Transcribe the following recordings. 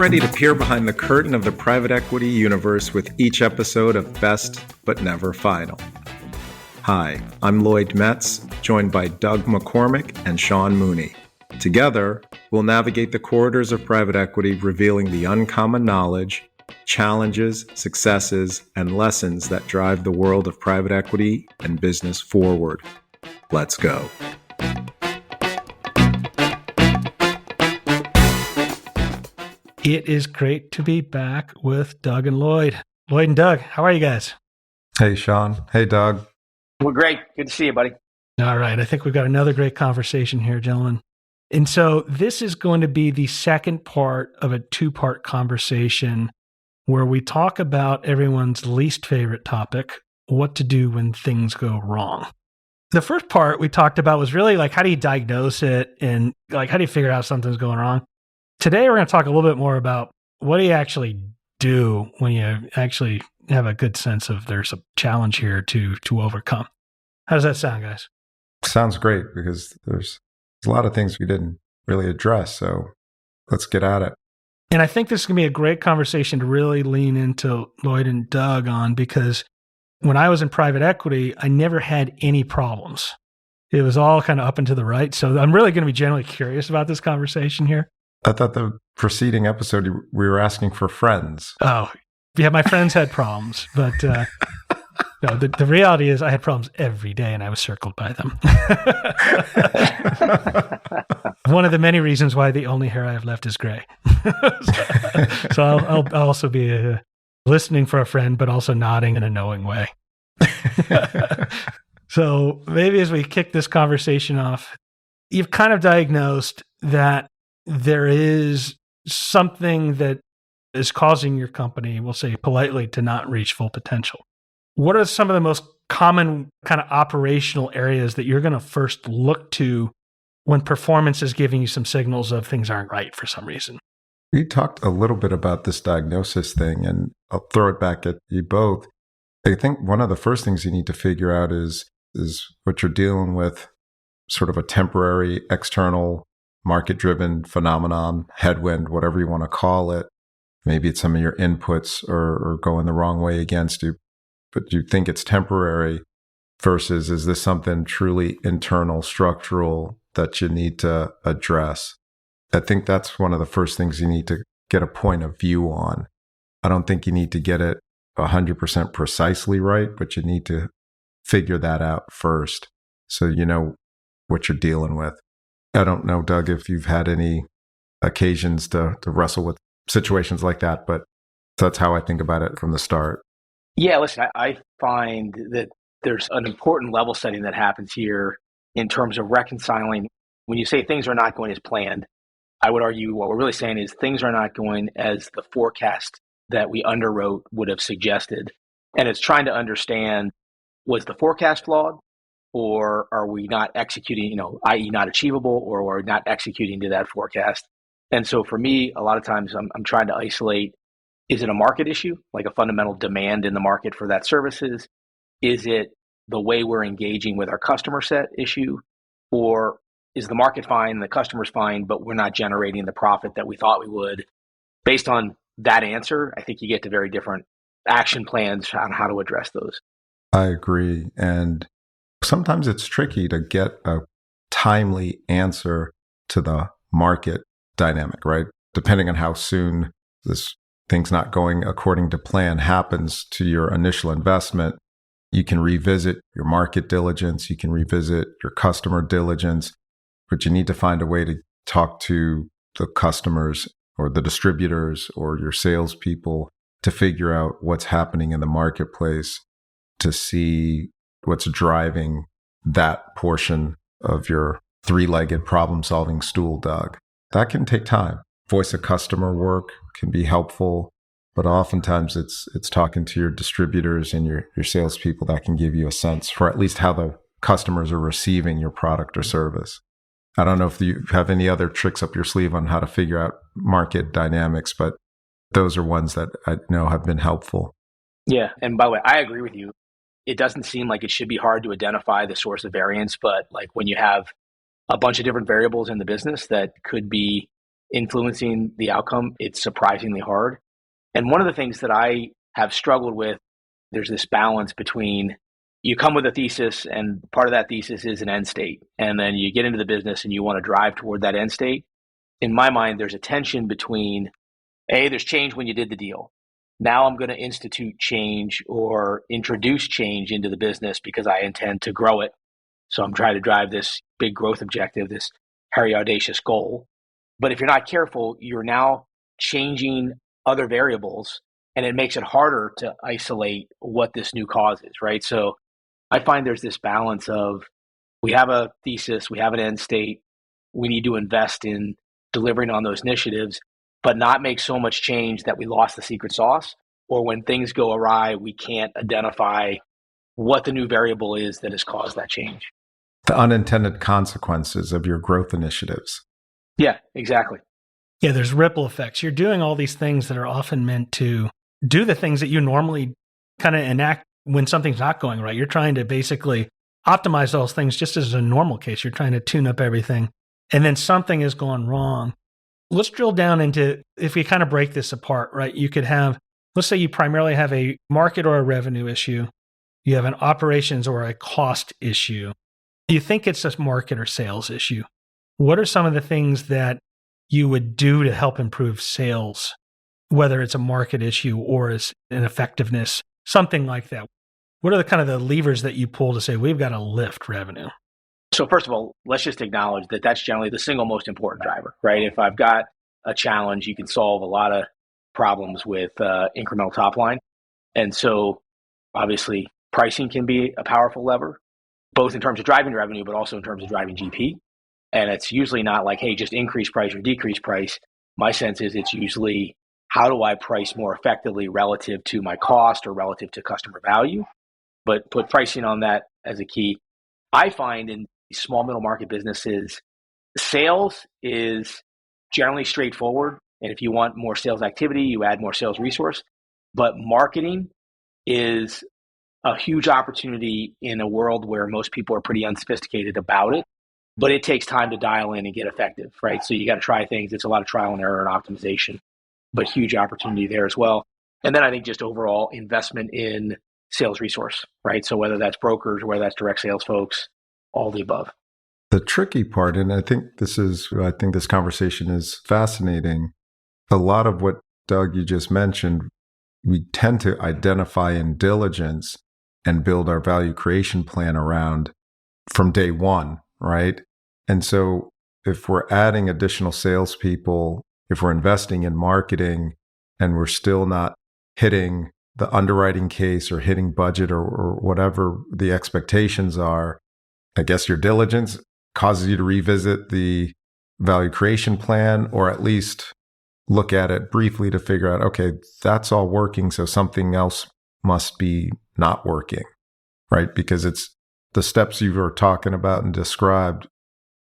ready to peer behind the curtain of the private equity universe with each episode of Best But Never Final. Hi, I'm Lloyd Metz, joined by Doug McCormick and Sean Mooney. Together, we'll navigate the corridors of private equity, revealing the uncommon knowledge, challenges, successes, and lessons that drive the world of private equity and business forward. Let's go. It is great to be back with Doug and Lloyd. Lloyd and Doug, how are you guys? Hey, Sean. Hey, Doug. We're great. Good to see you, buddy. All right. I think we've got another great conversation here, gentlemen. And so this is going to be the second part of a two-part conversation where we talk about everyone's least favorite topic, what to do when things go wrong. The first part we talked about was really like, how do you diagnose it and like, how do you figure out something's going wrong? Today, we're going to talk a little bit more about what do you actually do when you actually have a good sense of there's a challenge here to overcome. How does that sound, guys? Sounds great because there's a lot of things we didn't really address. So let's get at it. And I think this is going to be a great conversation to really lean into Lloyd and Doug on, because when I was in private equity, I never had any problems. It was all kind of up and to the right. So I'm really going to be generally curious about this conversation here. I thought the preceding episode, we were asking for friends. Oh, yeah, my friends had problems, but no, the reality is I had problems every day and I was circled by them. One of the many reasons why the only hair I have left is gray. So I'll also be listening for a friend, but also nodding in a knowing way. So maybe as we kick this conversation off, you've kind of diagnosed that there is something that is causing your company, we'll say politely, to not reach full potential. What are some of the most common kind of operational areas that you're going to first look to when performance is giving you some signals of things aren't right for some reason? We talked a little bit about this diagnosis thing, and I'll throw it back at you both. I think one of the first things you need to figure out is what you're dealing with, sort of a temporary external market-driven phenomenon, headwind, whatever you want to call it. Maybe it's some of your inputs are going the wrong way against you, but you think it's temporary, versus is this something truly internal, structural that you need to address? I think that's one of the first things you need to get a point of view on. I don't think you need to get it 100% precisely right, but you need to figure that out first so you know what you're dealing with. I don't know, Doug, if you've had any occasions to wrestle with situations like that, but that's how I think about it from the start. Yeah, listen, I find that there's an important level setting that happens here in terms of reconciling. When you say things are not going as planned, I would argue what we're really saying is things are not going as the forecast that we underwrote would have suggested. And it's trying to understand, was the forecast flawed? Or are we not executing, i.e. not achievable, or we're not executing to that forecast? And so for me, a lot of times I'm trying to isolate, is it a market issue, like a fundamental demand in the market for that services? Is it the way we're engaging with our customer set issue? Or is the market fine, the customer's fine, but we're not generating the profit that we thought we would? Based on that answer, I think you get to very different action plans on how to address those. I agree. And sometimes it's tricky to get a timely answer to the market dynamic, right? Depending on how soon this thing's not going according to plan happens to your initial investment, you can revisit your market diligence, you can revisit your customer diligence, but you need to find a way to talk to the customers or the distributors or your salespeople to figure out what's happening in the marketplace, to see what's driving that portion of your three-legged problem-solving stool, Doug. That can take time. Voice of customer work can be helpful, but oftentimes it's talking to your distributors and your salespeople that can give you a sense for at least how the customers are receiving your product or service. I don't know if you have any other tricks up your sleeve on how to figure out market dynamics, but those are ones that I know have been helpful. Yeah. And by the way, I agree with you. It doesn't seem like it should be hard to identify the source of variance, but like when you have a bunch of different variables in the business that could be influencing the outcome, it's surprisingly hard. And one of the things that I have struggled with, there's this balance between you come with a thesis and part of that thesis is an end state. And then you get into the business and you want to drive toward that end state. In my mind, there's a tension between, A, there's change when you did the deal. Now I'm going to institute change or introduce change into the business because I intend to grow it. So I'm trying to drive this big growth objective, this hairy, audacious goal. But if you're not careful, you're now changing other variables, and it makes it harder to isolate what this new cause is, right? So I find there's this balance of we have a thesis, we have an end state, we need to invest in delivering on those initiatives, but not make so much change that we lost the secret sauce, or when things go awry, we can't identify what the new variable is that has caused that change. The unintended consequences of your growth initiatives. Yeah, exactly. Yeah, there's ripple effects. You're doing all these things that are often meant to do the things that you normally kind of enact when something's not going right. You're trying to basically optimize those things just as a normal case. You're trying to tune up everything, and then something has gone wrong. Let's drill down into, if we kind of break this apart, right? You could have, let's say you primarily have a market or a revenue issue. You have an operations or a cost issue. You think it's a market or sales issue. What are some of the things that you would do to help improve sales, whether it's a market issue or is an effectiveness, something like that? What are the kind of the levers that you pull to say, we've got to lift revenue? So first of all, let's just acknowledge that that's generally the single most important driver, right? If I've got a challenge, you can solve a lot of problems with incremental top line. And so obviously pricing can be a powerful lever, both in terms of driving revenue, but also in terms of driving GP. And it's usually not like, hey, just increase price or decrease price. My sense is it's usually, how do I price more effectively relative to my cost or relative to customer value? But put pricing on that as a key. I find in small middle market businesses, sales is generally straightforward. And if you want more sales activity, you add more sales resource. But marketing is a huge opportunity in a world where most people are pretty unsophisticated about it. But it takes time to dial in and get effective, right? So you got to try things. It's a lot of trial and error and optimization, but huge opportunity there as well. And then I think just overall investment in sales resource, right? So whether that's brokers or whether that's direct sales folks, all the above. The tricky part, and I think this conversation is fascinating. A lot of what, Doug, you just mentioned, we tend to identify in diligence and build our value creation plan around from day one, right? And so if we're adding additional salespeople, if we're investing in marketing and we're still not hitting the underwriting case or hitting budget or whatever the expectations are, I guess your diligence causes you to revisit the value creation plan, or at least look at it briefly to figure out, okay, that's all working, so something else must be not working, right? Because it's the steps you were talking about and described,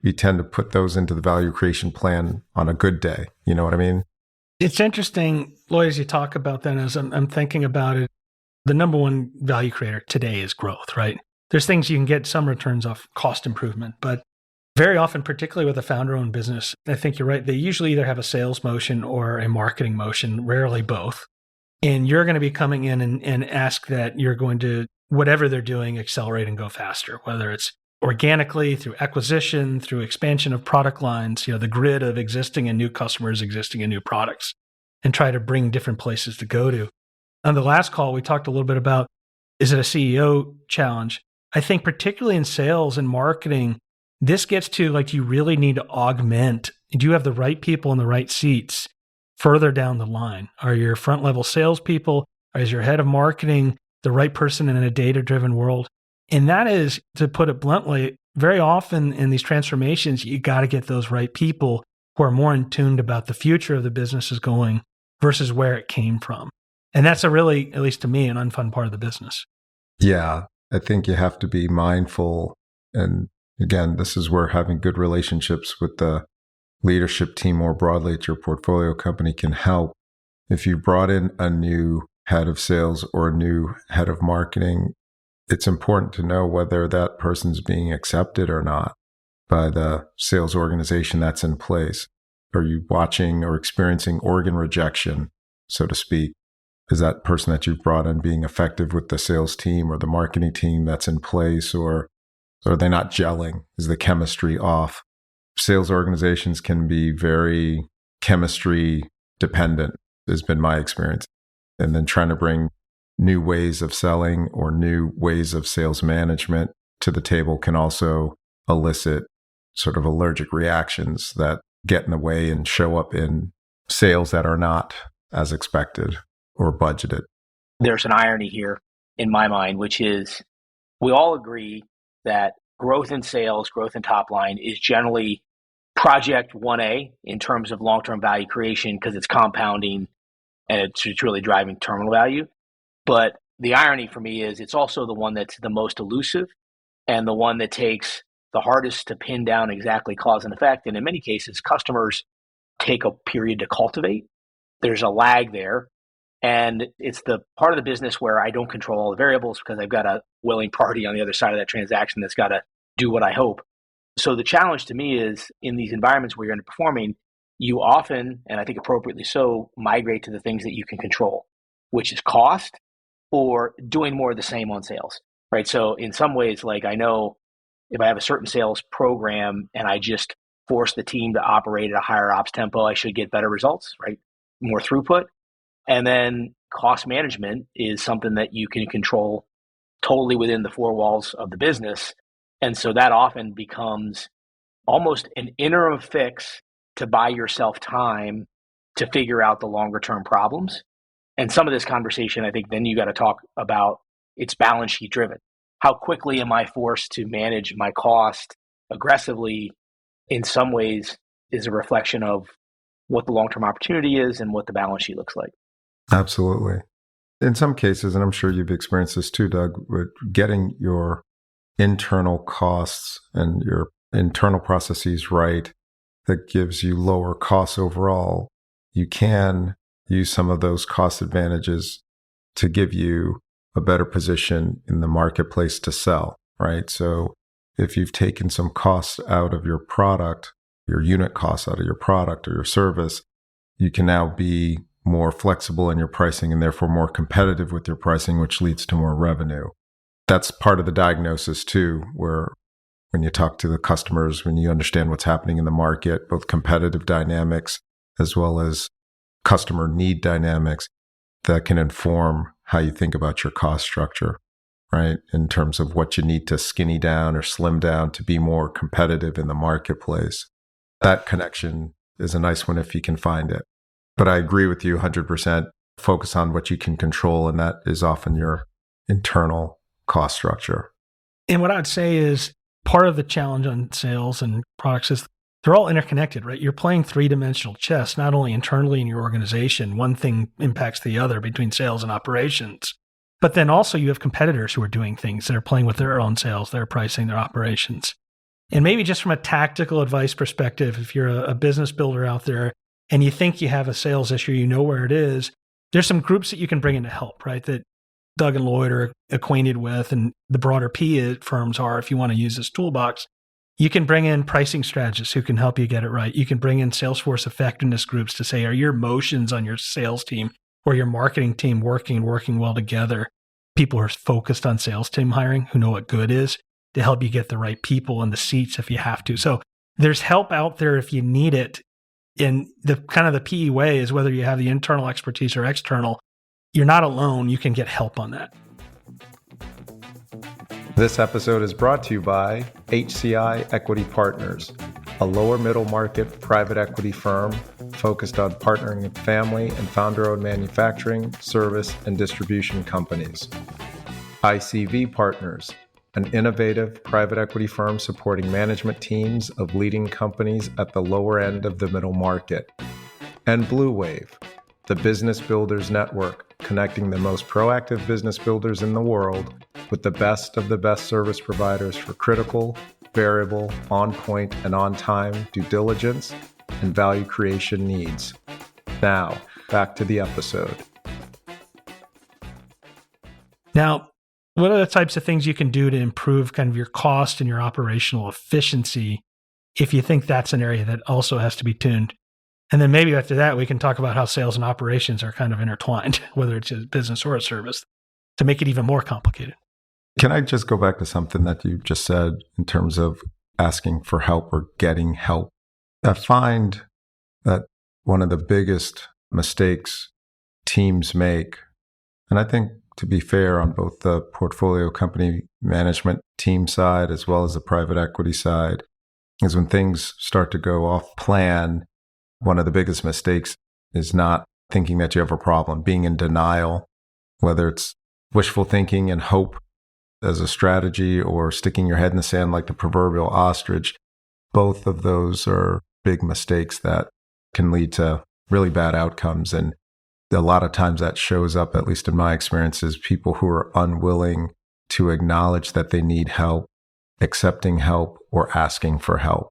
you tend to put those into the value creation plan on a good day. You know what I mean? It's interesting, Lloyd, as you talk about that, as I'm thinking about it, the number one value creator today is growth, right? There's things you can get some returns off cost improvement, but very often, particularly with a founder-owned business, I think you're right. They usually either have a sales motion or a marketing motion, rarely both. And you're going to be coming in and ask that you're going to, whatever they're doing, accelerate and go faster, whether it's organically, through acquisition, through expansion of product lines, the grid of existing and new customers, existing and new products, and try to bring different places to go to. On the last call, we talked a little bit about, is it a CEO challenge? I think particularly in sales and marketing, this gets to like, you really need to augment. Do you have the right people in the right seats further down the line? Are your front level salespeople, is your head of marketing the right person in a data-driven world? And that is, to put it bluntly, very often in these transformations, you got to get those right people who are more in tune about the future of the business is going versus where it came from. And that's a really, at least to me, an unfun part of the business. Yeah, I think you have to be mindful. And again, this is where having good relationships with the leadership team more broadly at your portfolio company can help. If you brought in a new head of sales or a new head of marketing, it's important to know whether that person's being accepted or not by the sales organization that's in place. Are you watching or experiencing organ rejection, so to speak? Is that person that you've brought in being effective with the sales team or the marketing team that's in place, or are they not gelling? Is the chemistry off? Sales organizations can be very chemistry dependent, has been my experience. And then trying to bring new ways of selling or new ways of sales management to the table can also elicit sort of allergic reactions that get in the way and show up in sales that are not as expected or budgeted. There's an irony here in my mind, which is we all agree that growth in sales, growth in top line is generally project 1A in terms of long-term value creation because it's compounding and it's really driving terminal value. But the irony for me is it's also the one that's the most elusive and the one that takes the hardest to pin down exactly cause and effect. And in many cases, customers take a period to cultivate. There's a lag there. And it's the part of the business where I don't control all the variables because I've got a willing party on the other side of that transaction that's got to do what I hope. So the challenge to me is in these environments where you're underperforming, you often, and I think appropriately so, migrate to the things that you can control, which is cost or doing more of the same on sales, right? So in some ways, like I know if I have a certain sales program and I just force the team to operate at a higher ops tempo, I should get better results, right? More throughput. And then cost management is something that you can control totally within the four walls of the business. And so that often becomes almost an interim fix to buy yourself time to figure out the longer term problems. And some of this conversation, I think then you got to talk about it's balance sheet driven. How quickly am I forced to manage my cost aggressively in some ways is a reflection of what the long-term opportunity is and what the balance sheet looks like. Absolutely. In some cases, and I'm sure you've experienced this too, Doug, with getting your internal costs and your internal processes right, that gives you lower costs overall. You can use some of those cost advantages to give you a better position in the marketplace to sell, right? So if you've taken some costs out of your product, your unit costs out of your product or your service, you can now be more flexible in your pricing and therefore more competitive with your pricing, which leads to more revenue. That's part of the diagnosis too, where when you talk to the customers, when you understand what's happening in the market, both competitive dynamics as well as customer need dynamics, that can inform how you think about your cost structure, right? In terms of what you need to skinny down or slim down to be more competitive in the marketplace. That connection is a nice one if you can find it. But I agree with you 100%. Focus on what you can control, and that is often your internal cost structure. And what I'd say is part of the challenge on sales and products is they're all interconnected, right? You're playing three-dimensional chess, not only internally in your organization. One thing impacts the other between sales and operations. But then also you have competitors who are doing things that are playing with their own sales, their pricing, their operations. And maybe just from a tactical advice perspective, if you're a business builder out there and you think you have a sales issue, you know where it is, there's some groups that you can bring in to help, right? That Doug and Lloyd are acquainted with, and the broader PE firms are, if you want to use this toolbox. You can bring in pricing strategists who can help you get it right. You can bring in Salesforce effectiveness groups to say, are your motions on your sales team or your marketing team working well together? People who are focused on sales team hiring, who know what good is, to help you get the right people in the seats if you have to. So there's help out there if you need it. In the kind of the PE way is whether you have the internal expertise or external, you're not alone. You can get help on that. This episode is brought to you by HCI Equity Partners, a lower middle market private equity firm focused on partnering with family and founder-owned manufacturing, service, and distribution companies. ICV Partners, an innovative private equity firm supporting management teams of leading companies at the lower end of the middle market. And BluWave, the business builders network, connecting the most proactive business builders in the world with the best of the best service providers for critical, variable, on-point, and on-time due diligence and value creation needs. Now, back to the episode. Now, what are the types of things you can do to improve kind of your cost and your operational efficiency if you think that's an area that also has to be tuned? And then maybe after that, we can talk about how sales and operations are kind of intertwined, whether it's a business or a service, to make it even more complicated. Can I just go back to something that you just said in terms of asking for help or getting help? I find that one of the biggest mistakes teams make, and I think to be fair on both the portfolio company management team side as well as the private equity side, is when things start to go off plan, one of the biggest mistakes is not thinking that you have a problem, being in denial, whether it's wishful thinking and hope as a strategy or sticking your head in the sand like the proverbial ostrich. Both of those are big mistakes that can lead to really bad outcomes. And a lot of times that shows up, at least in my experience, is people who are unwilling to acknowledge that they need help, accepting help, or asking for help.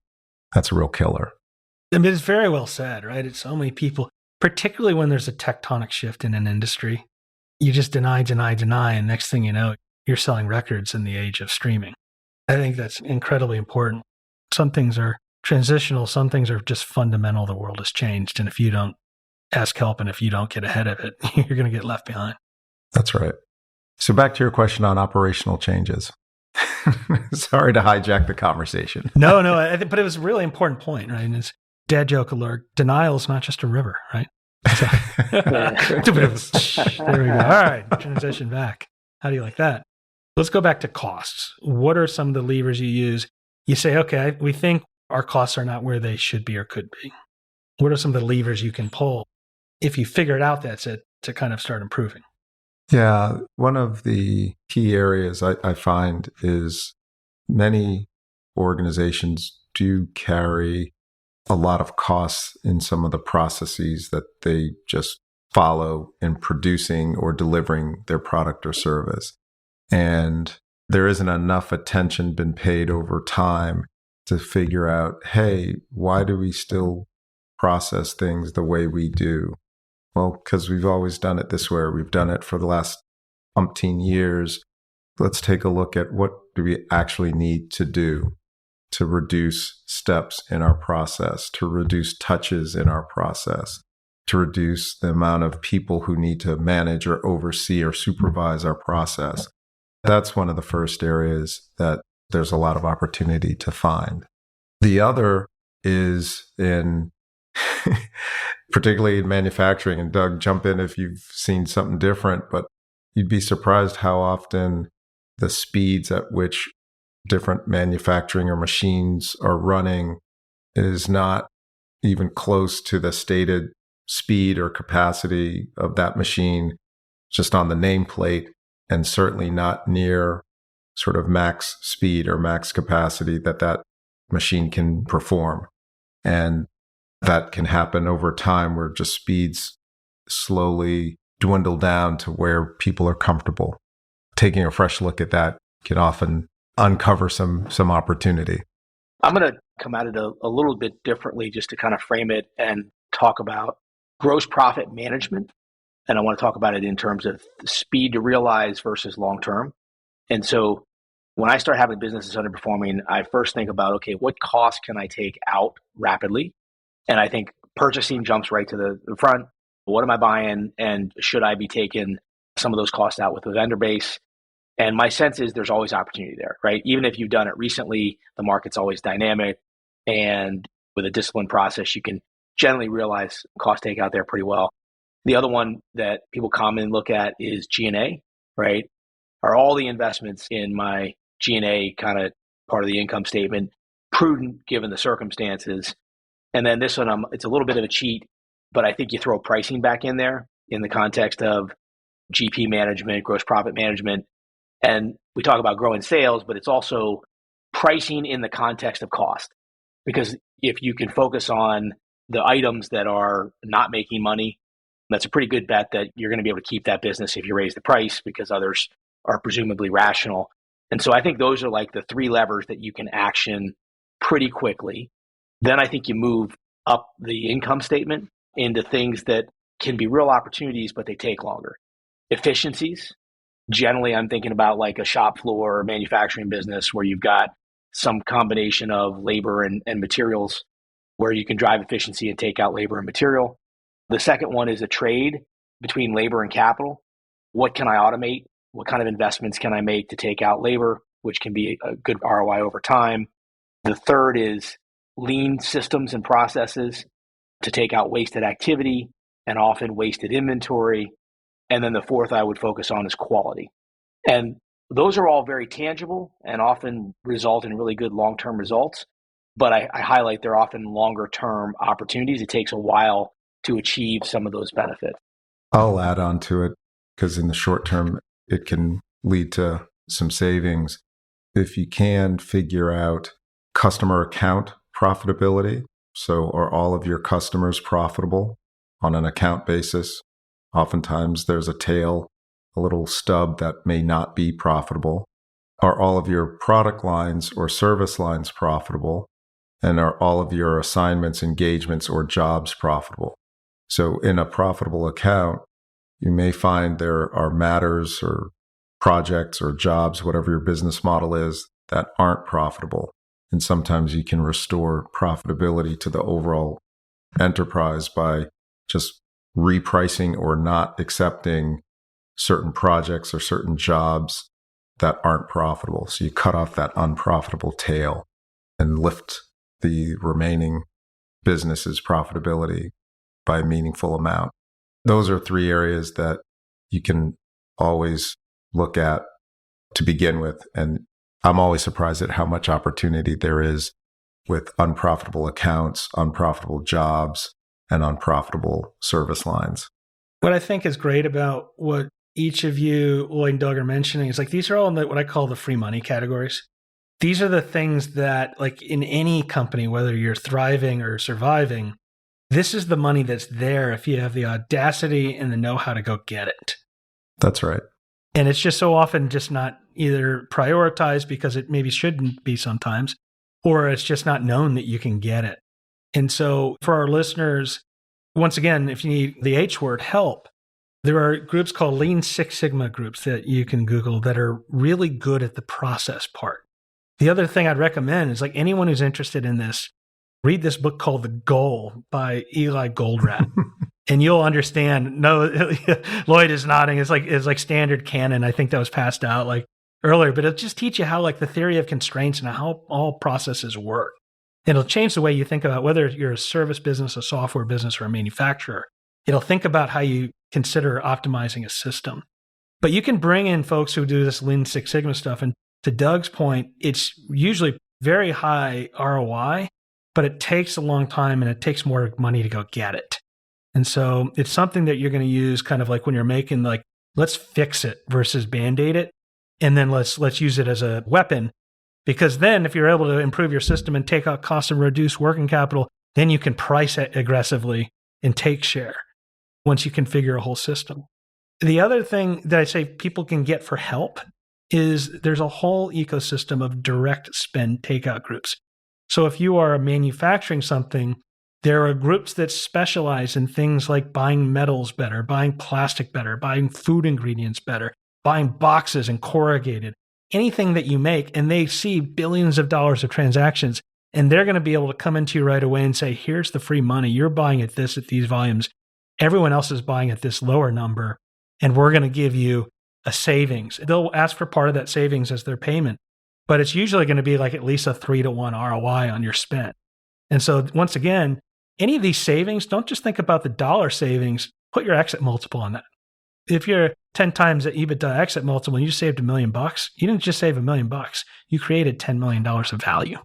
That's a real killer. I mean, it's very well said, right? It's so many people, particularly when there's a tectonic shift in an industry. You just deny, and next thing you know, you're selling records in the age of streaming. I think that's incredibly important. Some things are transitional. Some things are just fundamental. The world has changed. And if you don't ask help and if you don't get ahead of it, you're going to get left behind. That's right. So back to your question on operational changes. Sorry to hijack the conversation. No, but it was a really important point, right? And it's dad joke alert. Denial is not just a river, right? So, there we go. All right, transition back. How do you like that? Let's go back to costs. What are some of the levers you use? You say, okay, we think our costs are not where they should be or could be. What are some of the levers you can pull if you figure it out, that's it, to kind of start improving? Yeah, one of the key areas I find is many organizations do carry a lot of costs in some of the processes that they just follow in producing or delivering their product or service. And there isn't enough attention been paid over time to figure out, hey, why do we still process things the way we do? Well, because we've always done it this way. We've done it for the last umpteen years. Let's take a look at what do we actually need to do to reduce steps in our process, to reduce touches in our process, to reduce the amount of people who need to manage or oversee or supervise our process. That's one of the first areas that there's a lot of opportunity to find. The other is in particularly in manufacturing, and Doug, jump in if you've seen something different, but you'd be surprised how often the speeds at which different manufacturing or machines are running is not even close to the stated speed or capacity of that machine just on the nameplate, and certainly not near sort of max speed or max capacity that machine can perform. And that can happen over time where just speeds slowly dwindle down to where people are comfortable. Taking a fresh look at that can often uncover some opportunity. I'm going to come at it a little bit differently just to kind of frame it and talk about gross profit management. And I want to talk about it in terms of speed to realize versus long term. And so when I start having businesses underperforming, I first think about, okay, what costs can I take out rapidly? And I think purchasing jumps right to the front. What am I buying? And should I be taking some of those costs out with the vendor base? And my sense is there's always opportunity there, right? Even if you've done it recently, the market's always dynamic. And with a disciplined process, you can generally realize cost takeout there pretty well. The other one that people commonly look at is G&A, right? Are all the investments in my G&A kind of part of the income statement prudent given the circumstances? And then this one, it's a little bit of a cheat, but I think you throw pricing back in there in the context of GP management, gross profit management. And we talk about growing sales, but it's also pricing in the context of cost. Because if you can focus on the items that are not making money, that's a pretty good bet that you're going to be able to keep that business if you raise the price because others are presumably rational. And so I think those are like the three levers that you can action pretty quickly. Then I think you move up the income statement into things that can be real opportunities, but they take longer. Efficiencies. Generally, I'm thinking about like a shop floor manufacturing business where you've got some combination of labor and materials where you can drive efficiency and take out labor and material. The second one is a trade between labor and capital. What can I automate? What kind of investments can I make to take out labor, which can be a good ROI over time? The third is lean systems and processes to take out wasted activity and often wasted inventory. And then the fourth I would focus on is quality. And those are all very tangible and often result in really good long-term results. But I highlight they're often longer-term opportunities. It takes a while to achieve some of those benefits. I'll add on to it because in the short term, it can lead to some savings. If you can figure out customer account profitability, so are all of your customers profitable on an account basis? Oftentimes there's a tail, a little stub that may not be profitable. Are all of your product lines or service lines profitable? And are all of your assignments, engagements, or jobs profitable? So in a profitable account, you may find there are matters or projects or jobs, whatever your business model is, that aren't profitable. And sometimes you can restore profitability to the overall enterprise by just repricing or not accepting certain projects or certain jobs that aren't profitable. So you cut off that unprofitable tail and lift the remaining business's profitability by a meaningful amount. Those are three areas that you can always look at to begin with. And I'm always surprised at how much opportunity there is with unprofitable accounts, unprofitable jobs, and unprofitable service lines. What I think is great about what each of you, Lloyd and Doug, are mentioning is like these are all in what I call the free money categories. These are the things that, like in any company, whether you're thriving or surviving, this is the money that's there if you have the audacity and the know-how to go get it. That's right. And it's just so often just not either prioritized because it maybe shouldn't be sometimes, or it's just not known that you can get it. And so for our listeners, once again, if you need the H word, help, there are groups called Lean Six Sigma groups that you can Google that are really good at the process part. The other thing I'd recommend is like anyone who's interested in this, read this book called The Goal by Eli Goldratt. And you'll understand. No, Lloyd is nodding. It's like standard canon. I think that was passed out like earlier, but it'll just teach you how like the theory of constraints and how all processes work. It'll change the way you think about whether you're a service business, a software business, or a manufacturer. It'll think about how you consider optimizing a system. But you can bring in folks who do this Lean Six Sigma stuff. And to Doug's point, it's usually very high ROI, but it takes a long time and it takes more money to go get it. And so it's something that you're going to use kind of like when you're making like, let's fix it versus Band-Aid it. And then let's use it as a weapon. Because then if you're able to improve your system and take out costs and reduce working capital, then you can price it aggressively and take share once you configure a whole system. The other thing that I say people can get for help is there's a whole ecosystem of direct spend takeout groups. So if you are manufacturing something, there are groups that specialize in things like buying metals better, buying plastic better, buying food ingredients better, buying boxes and corrugated, anything that you make, and they see billions of dollars of transactions, and they're going to be able to come into you right away and say, here's the free money. You're buying at this at these volumes. Everyone else is buying at this lower number, and we're going to give you a savings. They'll ask for part of that savings as their payment, but it's usually going to be like at least a 3-to-1 ROI on your spend. And so once again, any of these savings, don't just think about the dollar savings, put your exit multiple on that. If you're 10 times the EBITDA exit multiple and you saved $1 million, you didn't just save $1 million. You created $10 million of value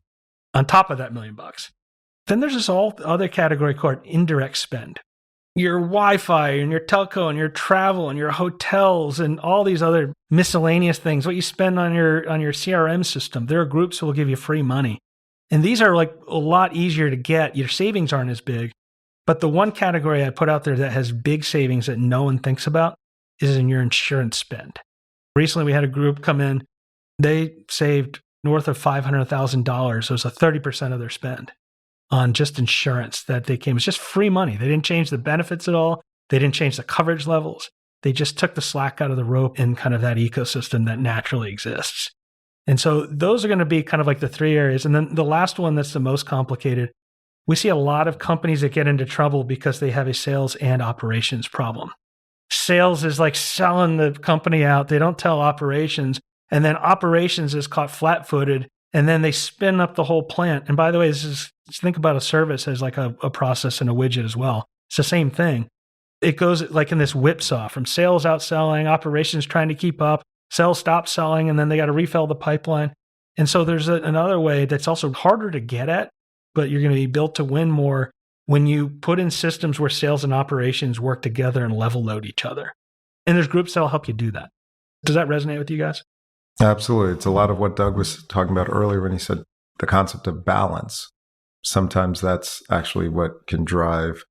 on top of that $1 million. Then there's this whole other category called indirect spend. Your Wi-Fi and your telco and your travel and your hotels and all these other miscellaneous things, what you spend on your CRM system. There are groups who will give you free money. And these are like a lot easier to get. Your savings aren't as big. But the one category I put out there that has big savings that no one thinks about is in your insurance spend. Recently, we had a group come in. They saved north of $500,000. So it was a 30% of their spend on just insurance that they came. It's just free money. They didn't change the benefits at all. They didn't change the coverage levels. They just took the slack out of the rope in kind of that ecosystem that naturally exists. And so those are going to be kind of like the three areas. And then the last one that's the most complicated We see a lot of companies that get into trouble because they have a sales and operations problem. Sales is like selling the company out. They don't tell operations. And then operations is caught flat-footed. And then they spin up the whole plant. And by the way, think about a service as like a process and a widget as well. It's the same thing. It goes like in this whipsaw from sales outselling, operations trying to keep up, sales stop selling, and then they got to refill the pipeline. And so there's another way that's also harder to get at, but you're going to be built to win more when you put in systems where sales and operations work together and level load each other. And there's groups that'll help you do that. Does that resonate with you guys? Absolutely. It's a lot of what Doug was talking about earlier when he said the concept of balance. Sometimes that's actually what can drive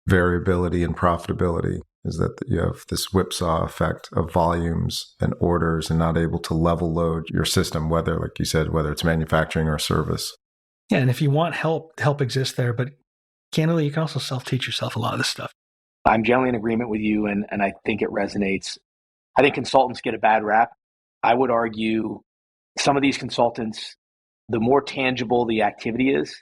variability and profitability, is that you have this whipsaw effect of volumes and orders and not able to level load your system, whether, like you said, whether it's manufacturing or service. Yeah, and if you want help exists there, but candidly, you can also self-teach yourself a lot of this stuff. I'm generally in agreement with you, and I think it resonates. I think consultants get a bad rap. I would argue some of these consultants, the more tangible the activity is,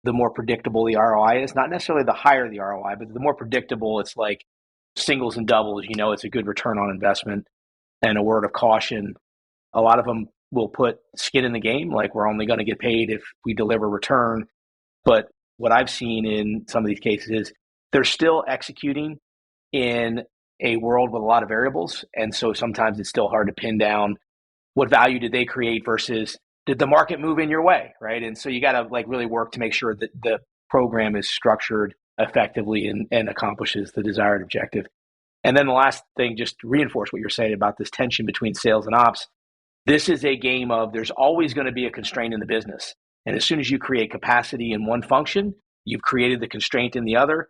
the more predictable the ROI is. Not necessarily the higher the ROI, but the more predictable. It's like singles and doubles. You know, it's a good return on investment. And a word of caution, a lot of them will put skin in the game, like we're only going to get paid if we deliver return. But what I've seen in some of these cases is they're still executing in a world with a lot of variables. And so sometimes it's still hard to pin down what value did they create versus did the market move in your way, right? And so you got to like really work to make sure that the program is structured effectively and accomplishes the desired objective. And then the last thing, just to reinforce what you're saying about this tension between sales and ops, this is a game of there's always going to be a constraint in the business. And as soon as you create capacity in one function, you've created the constraint in the other.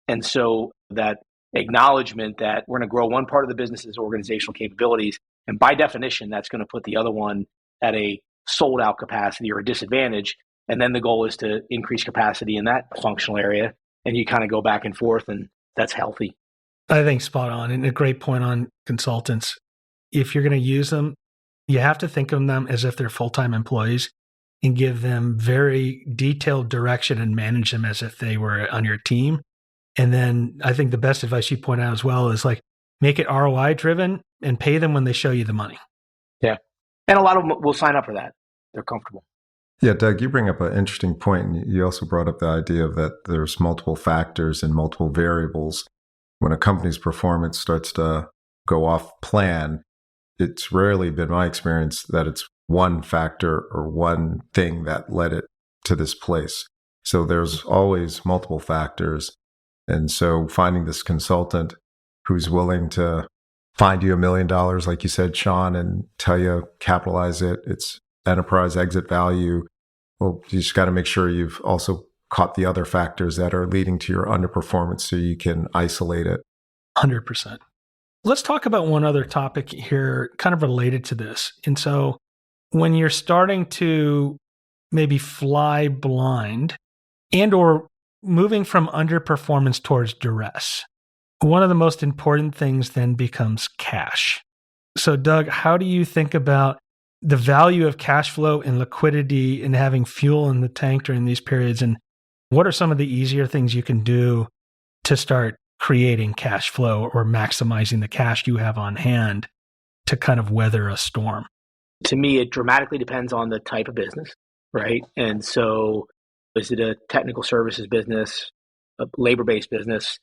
And so that acknowledgement that we're going to grow one part of the business's organizational capabilities, and by definition, that's going to put the other one at a sold out capacity or a disadvantage. And then the goal is to increase capacity in that functional area. And you kind of go back and forth, and that's healthy. I think spot on, and a great point on consultants. If you're going to use them, you have to think of them as if they're full-time employees and give them very detailed direction and manage them as if they were on your team. And then I think the best advice you point out as well is like, make it ROI driven and pay them when they show you the money. Yeah. And a lot of them will sign up for that. They're comfortable. Yeah, Doug, you bring up an interesting point. And you also brought up the idea of that there's multiple factors and multiple variables. When a company's performance starts to go off plan, it's rarely been my experience that it's one factor or one thing that led it to this place. So there's always multiple factors. And so finding this consultant who's willing to find you $1 million, like you said, Sean, and tell you capitalize it, it's enterprise exit value. Well, you just got to make sure you've also caught the other factors that are leading to your underperformance so you can isolate it. 100%. Let's talk about one other topic here, kind of related to this. And so when you're starting to maybe fly blind and or moving from underperformance towards duress, one of the most important things then becomes cash. So Doug, how do you think about the value of cash flow and liquidity and having fuel in the tank during these periods? And what are some of the easier things you can do to start creating cash flow or maximizing the cash you have on hand to kind of weather a storm? To me, it dramatically depends on the type of business, right? And so is it a technical services business, a labor-based business,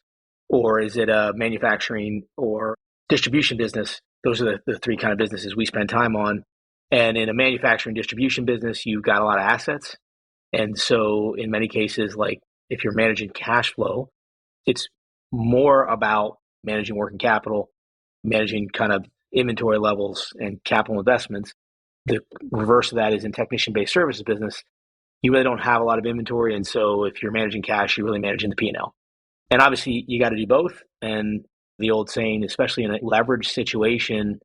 or is it a manufacturing or distribution business? Those are the three kind of businesses we spend time on. And in a manufacturing distribution business, you've got a lot of assets. And so in many cases, like if you're managing cash flow, it's more about managing working capital, managing kind of inventory levels and capital investments. The reverse of that is in technician-based services business, you really don't have a lot of inventory. And so if you're managing cash, you're really managing the P&L. And obviously you got to do both. And the old saying, especially in a leverage situation,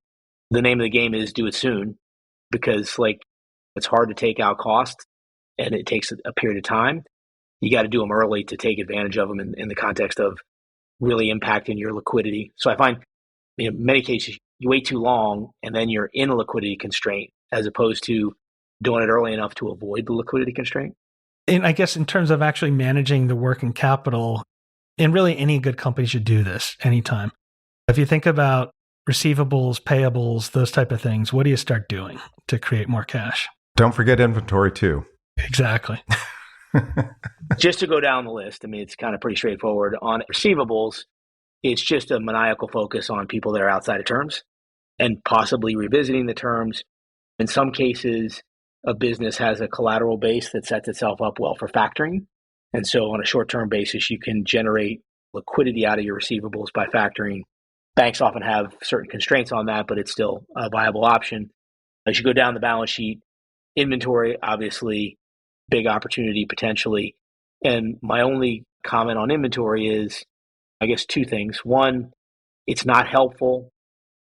the name of the game is do it soon, because like it's hard to take out costs and it takes a period of time. You got to do them early to take advantage of them in the context of really impacting your liquidity. So I find in many cases you wait too long and then you're in a liquidity constraint as opposed to doing it early enough to avoid the liquidity constraint. And I guess in terms of actually managing the working capital, and really any good company should do this anytime. If you think about receivables, payables, those type of things, what do you start doing to create more cash? Don't forget inventory too. Exactly. Just to go down the list, I mean, it's kind of pretty straightforward. On receivables, it's just a maniacal focus on people that are outside of terms and possibly revisiting the terms. In some cases, a business has a collateral base that sets itself up well for factoring. And so on a short-term basis, you can generate liquidity out of your receivables by factoring. Banks often have certain constraints on that, but it's still a viable option. As you go down the balance sheet, inventory, obviously, big opportunity potentially. And my only comment on inventory is, I guess, two things. One, it's not helpful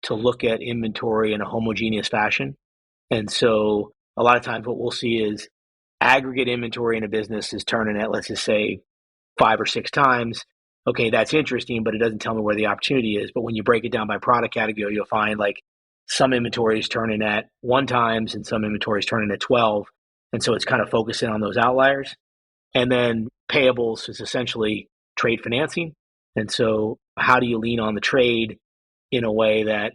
to look at inventory in a homogeneous fashion. And so a lot of times what we'll see is aggregate inventory in a business is turning at, let's just say, 5 or 6 times. Okay, that's interesting, but it doesn't tell me where the opportunity is. But when you break it down by product category, you'll find like some inventory is turning at 1 times and some inventory is turning at 12. And so it's kind of focusing on those outliers. And then payables is essentially trade financing. And so how do you lean on the trade in a way that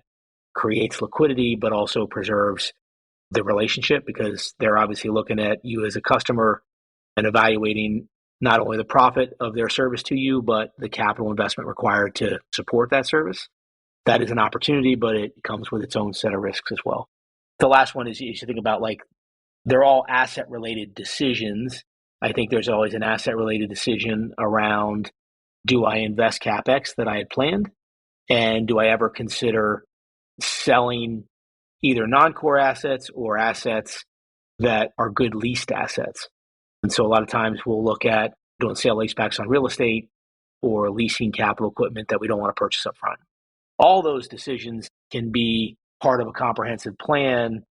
creates liquidity, but also preserves the relationship? Because they're obviously looking at you as a customer and evaluating not only the profit of their service to you, but the capital investment required to support that service. That is an opportunity, but it comes with its own set of risks as well. The last one is you should think about, like, they're all asset-related decisions. I think there's always an asset-related decision around, do I invest CapEx that I had planned? And do I ever consider selling either non-core assets or assets that are good leased assets? And so a lot of times we'll look at doing sale leasebacks on real estate or leasing capital equipment that we don't want to purchase up front. All those decisions can be part of a comprehensive plan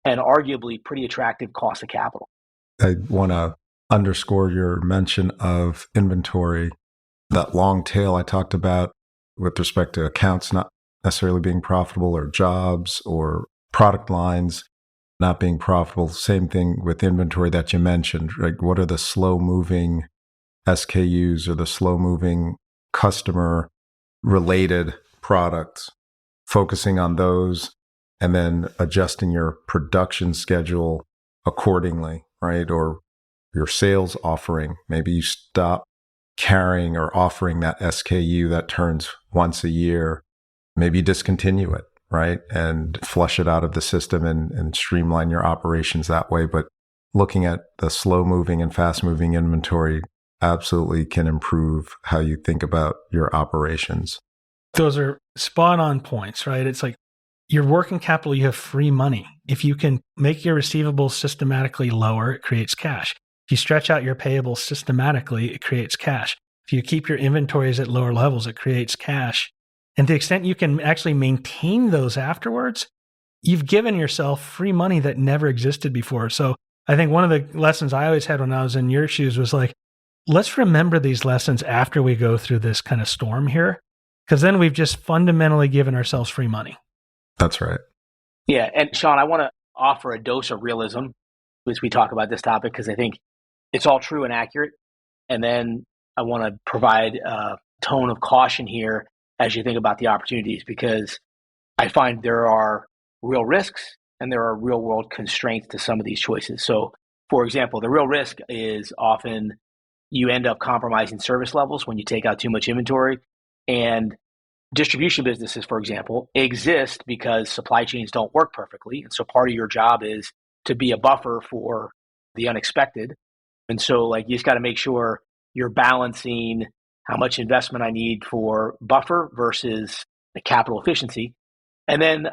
and arguably pretty attractive cost of capital. I want to underscore your mention of inventory, that long tail I talked about with respect to accounts not necessarily being profitable, or jobs or product lines not being profitable. Same thing with inventory that you mentioned, right? What are the slow moving SKUs or the slow moving customer related products? Focusing on those and then adjusting your production schedule accordingly, right? Or your sales offering. Maybe you stop carrying or offering that SKU that turns once a year. Maybe you discontinue it, right? And flush it out of the system and streamline your operations that way. But looking at the slow moving and fast moving inventory absolutely can improve how you think about your operations. Those are spot on points, right? It's like your working capital, you have free money. If you can make your receivables systematically lower, it creates cash. If you stretch out your payables systematically, it creates cash. If you keep your inventories at lower levels, it creates cash. And to the extent you can actually maintain those afterwards, you've given yourself free money that never existed before. So I think one of the lessons I always had when I was in your shoes was like, let's remember these lessons after we go through this kind of storm here, because then we've just fundamentally given ourselves free money. That's right. Yeah. And Sean, I want to offer a dose of realism as we talk about this topic, because I think it's all true and accurate. And then I want to provide a tone of caution here as you think about the opportunities, because I find there are real risks and there are real world constraints to some of these choices. So, for example, the real risk is often you end up compromising service levels when you take out too much inventory. And distribution businesses, for example, exist because supply chains don't work perfectly. And so part of your job is to be a buffer for the unexpected. And so, like, you just got to make sure you're balancing how much investment I need for buffer versus the capital efficiency. And then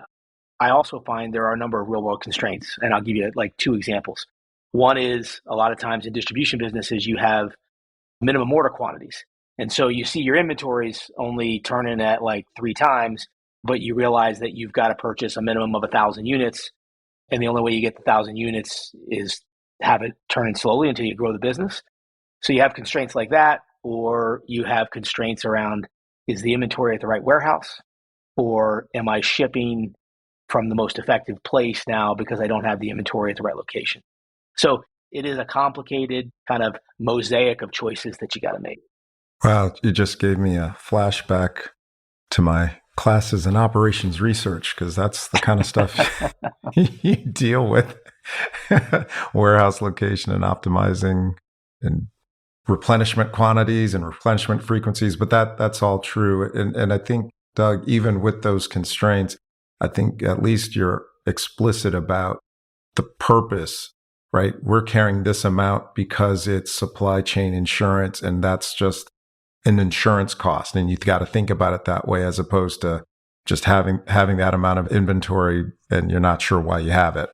I also find there are a number of real world constraints. And I'll give you like 2 examples. One is, a lot of times in distribution businesses, you have minimum order quantities. And so you see your inventories only turning at like 3 times, but you realize that you've got to purchase a minimum of 1,000 units. And the only way you get the 1,000 units is have it turning slowly until you grow the business. So you have constraints like that, or you have constraints around, is the inventory at the right warehouse? Or am I shipping from the most effective place now because I don't have the inventory at the right location? So it is a complicated kind of mosaic of choices that you got to make. Wow, you just gave me a flashback to my classes in operations research, because that's the kind of stuff you deal with. Warehouse location and optimizing and replenishment quantities and replenishment frequencies. But that's all true. And I think, Doug, even with those constraints, I think at least you're explicit about the purpose, right? We're carrying this amount because it's supply chain insurance, and that's just an insurance cost. And you've got to think about it that way, as opposed to just having that amount of inventory and you're not sure why you have it.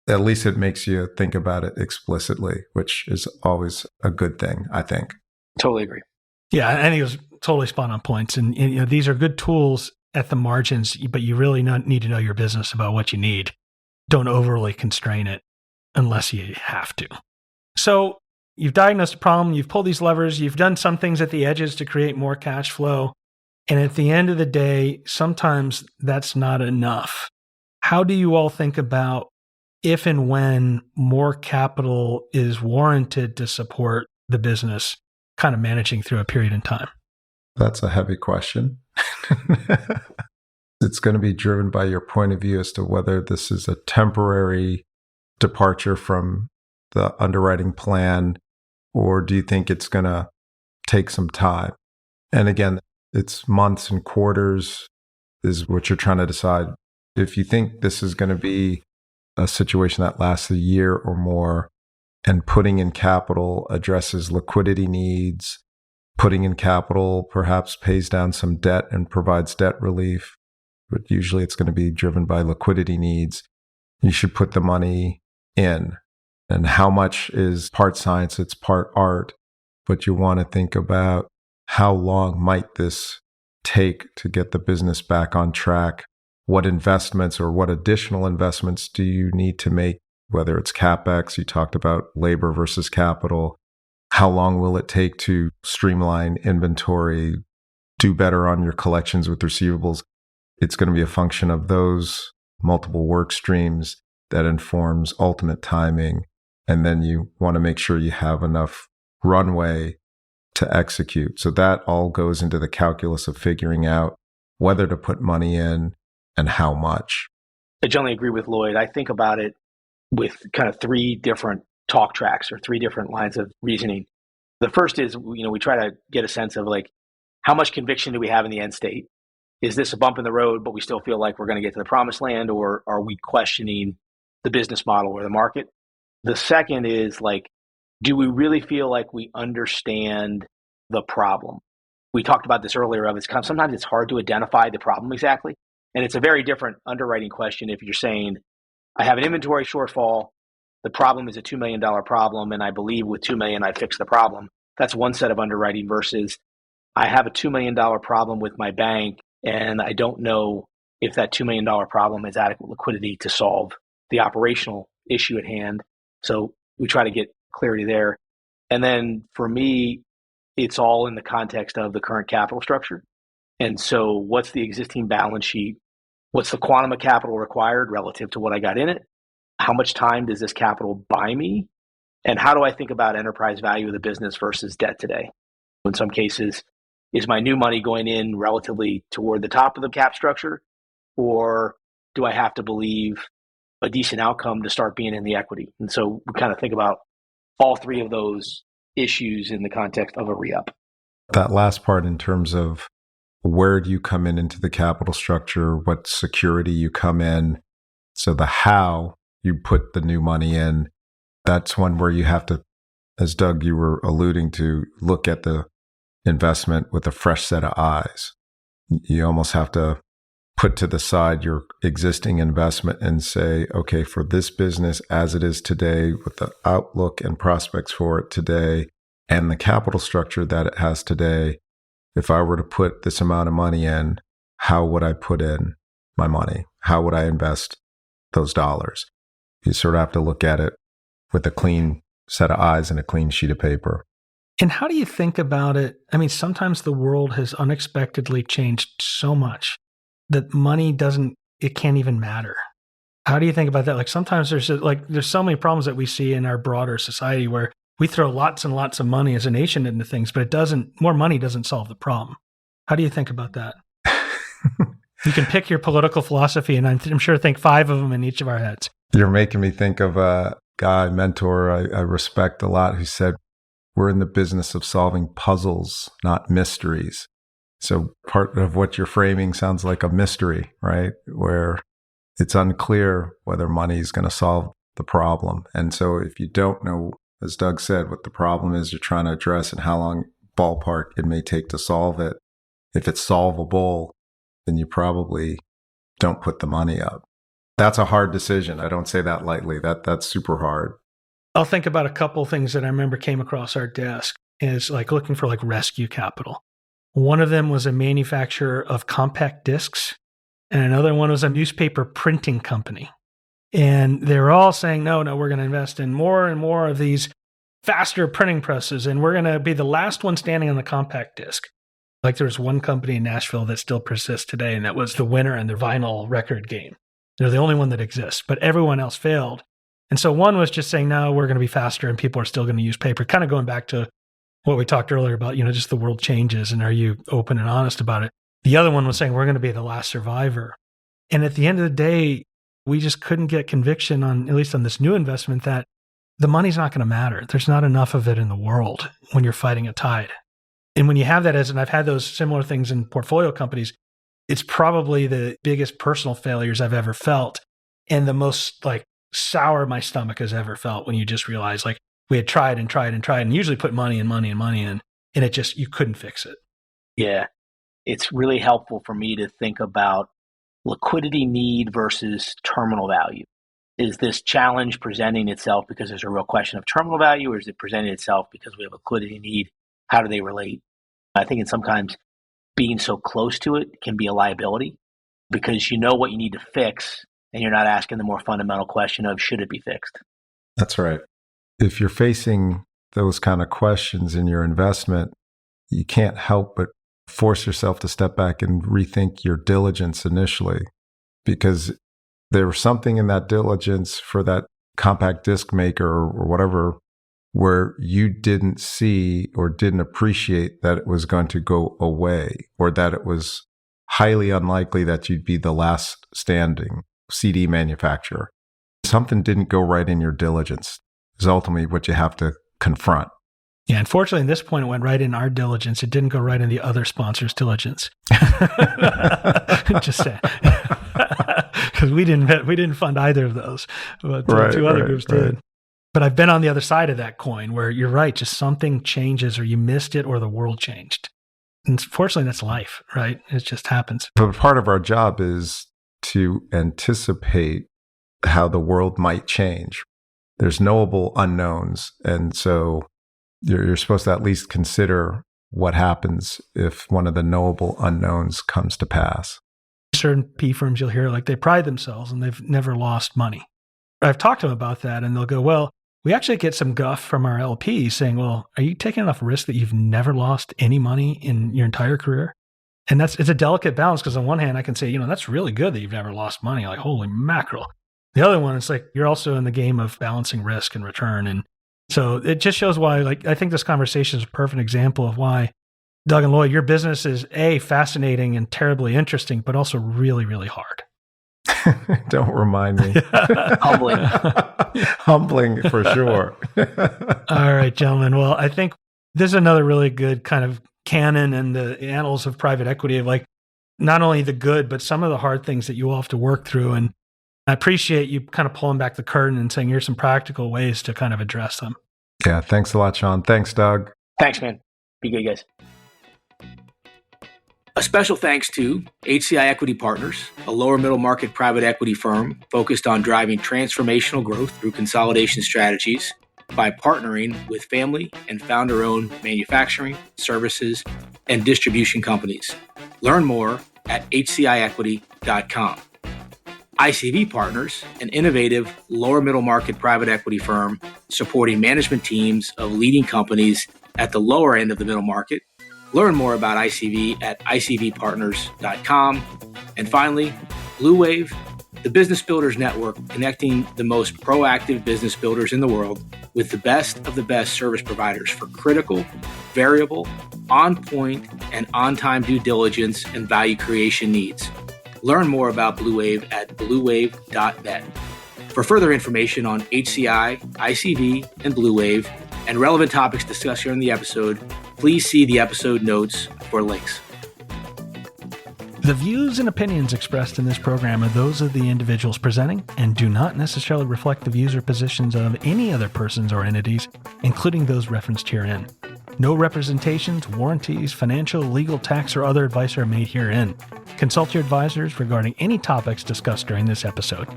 At least it makes you think about it explicitly, which is always a good thing, I think. Totally agree. Yeah, I think it was totally spot on points. And these are good tools at the margins, but you really need to know your business about what you need. Don't overly constrain it unless you have to. So you've diagnosed a problem, you've pulled these levers, you've done some things at the edges to create more cash flow. And at the end of the day, sometimes that's not enough. How do you all think about if and when more capital is warranted to support the business, kind of managing through a period in time? That's a heavy question. It's going to be driven by your point of view as to whether this is a temporary departure from the underwriting plan, or do you think it's going to take some time? And again, it's months and quarters is what you're trying to decide. If you think this is going to be a situation that lasts a year or more, and putting in capital addresses liquidity needs, putting in capital perhaps pays down some debt and provides debt relief, but usually it's going to be driven by liquidity needs, you should put the money in. And how much is part science, it's part art, but you want to think about how long might this take to get the business back on track? What investments or what additional investments do you need to make, whether it's CapEx, you talked about labor versus capital. How long will it take to streamline inventory, do better on your collections with receivables? It's going to be a function of those multiple work streams that informs ultimate timing. And then you want to make sure you have enough runway to execute. So that all goes into the calculus of figuring out whether to put money in and how much. I generally agree with Lloyd. I think about it with kind of three different talk tracks or three different lines of reasoning. The first is, we try to get a sense of like, how much conviction do we have in the end state? Is this a bump in the road, but we still feel like we're going to get to the promised land, or are we questioning the business model or the market? The second is like, do we really feel like we understand the problem? We talked about this earlier of sometimes it's hard to identify the problem exactly. And it's a very different underwriting question if you're saying, I have an inventory shortfall, the problem is a $2 million problem, and I believe with $2 million I fix the problem. That's one set of underwriting versus I have a $2 million problem with my bank, and I don't know if that $2 million problem has adequate liquidity to solve the operational issue at hand. So we try to get clarity there. And then for me, it's all in the context of the current capital structure. And so what's the existing balance sheet? What's the quantum of capital required relative to what I got in it? How much time does this capital buy me? And how do I think about enterprise value of the business versus debt today? In some cases, is my new money going in relatively toward the top of the cap structure? Or do I have to believe a decent outcome to start being in the equity? And so we kind of think about all three of those issues in the context of a re-up. That last part in terms of where do you come in into the capital structure, what security you come in. So the how you put the new money in, that's one where you have to, as Doug, you were alluding to, look at the investment with a fresh set of eyes. You almost have to put to the side your existing investment and say, okay, for this business as it is today, with the outlook and prospects for it today, and the capital structure that it has today, if I were to put this amount of money in, how would I put in my money? How would I invest those dollars? You sort of have to look at it with a clean set of eyes and a clean sheet of paper. And how do you think about it? I mean, sometimes the world has unexpectedly changed so much that money can't even matter. How do you think about that? Like sometimes there's so many problems that we see in our broader society where we throw lots and lots of money as a nation into things, but more money doesn't solve the problem. How do you think about that? You can pick your political philosophy, and I'm sure think 5 of them in each of our heads. You're making me think of a guy, mentor I respect a lot, who said, we're in the business of solving puzzles, not mysteries. So part of what you're framing sounds like a mystery, right? Where it's unclear whether money is going to solve the problem. And so if you don't know, as Doug said, what the problem is you're trying to address and how long ballpark it may take to solve it, if it's solvable, then you probably don't put the money up. That's a hard decision. I don't say that lightly. That's super hard. I'll think about a couple of things that I remember came across our desk is like looking for like rescue capital. One of them was a manufacturer of compact discs, and another one was a newspaper printing company. And they were all saying, no, we're going to invest in more and more of these faster printing presses, and we're going to be the last one standing on the compact disc. Like there was one company in Nashville that still persists today, and that was the winner in the vinyl record game. They're the only one that exists, but everyone else failed. And so one was just saying, no, we're going to be faster and people are still going to use paper. Kind of going back to what we talked earlier about, just the world changes and are you open and honest about it? The other one was saying, we're going to be the last survivor. And at the end of the day, we just couldn't get conviction on, at least on this new investment, that the money's not going to matter. There's not enough of it in the world when you're fighting a tide. And when you have that and I've had those similar things in portfolio companies, it's probably the biggest personal failures I've ever felt and the most like sour my stomach has ever felt when you just realize like we had tried and usually put money in, and it just, you couldn't fix it. Yeah. It's really helpful for me to think about liquidity need versus terminal value. Is this challenge presenting itself because there's a real question of terminal value, or is it presenting itself because we have a liquidity need? How do they relate? I think sometimes being so close to it can be a liability because you know what you need to fix and you're not asking the more fundamental question of should it be fixed? That's right. If you're facing those kind of questions in your investment, you can't help but force yourself to step back and rethink your diligence initially, because there was something in that diligence for that compact disc maker or whatever where you didn't see or didn't appreciate that it was going to go away, or that it was highly unlikely that you'd be the last standing CD manufacturer. Something didn't go right in your diligence is ultimately what you have to confront. Yeah, unfortunately, at this point, it went right in our diligence. It didn't go right in the other sponsor's diligence. Just saying. Because we didn't fund either of those, but two other groups did. But I've been on the other side of that coin where you're right, just something changes or you missed it or the world changed. And fortunately, that's life, right? It just happens. But part of our job is to anticipate how the world might change. There's knowable unknowns. And so you're supposed to at least consider what happens if one of the knowable unknowns comes to pass. Certain P firms you'll hear, like they pride themselves and they've never lost money. I've talked to them about that and they'll go, well, we actually get some guff from our LP saying, well, are you taking enough risk that you've never lost any money in your entire career? And it's a delicate balance because on one hand, I can say, that's really good that you've never lost money. Like, holy mackerel. The other one, it's like, you're also in the game of balancing risk and return. And so it just shows why, I think this conversation is a perfect example of why, Doug and Lloyd, your business is fascinating and terribly interesting, but also really, really hard. Don't remind me. Humbling. Humbling for sure. All right, gentlemen. Well, I think this is another really good kind of canon in the annals of private equity of not only the good, but some of the hard things that you all have to work through. And I appreciate you kind of pulling back the curtain and saying here's some practical ways to kind of address them. Yeah. Thanks a lot, Sean. Thanks, Doug. Thanks, man. Be good, guys. A special thanks to HCI Equity Partners, a lower middle market private equity firm focused on driving transformational growth through consolidation strategies by partnering with family and founder-owned manufacturing, services, and distribution companies. Learn more at hciequity.com. ICV Partners, an innovative lower middle market private equity firm supporting management teams of leading companies at the lower end of the middle market. Learn more about ICV at icvpartners.com. And finally, BluWave, The Business Builders Network, connecting the most proactive business builders in the world with the best of the best service providers for critical, variable, on-point, and on-time due diligence and value creation needs. Learn more about BluWave at bluwave.net. For further information on HCI, ICV, and BluWave, and relevant topics discussed here in the episode, please see the episode notes for links. The views and opinions expressed in this program are those of the individuals presenting and do not necessarily reflect the views or positions of any other persons or entities, including those referenced herein. No representations, warranties, financial, legal, tax, or other advice are made herein. Consult your advisors regarding any topics discussed during this episode.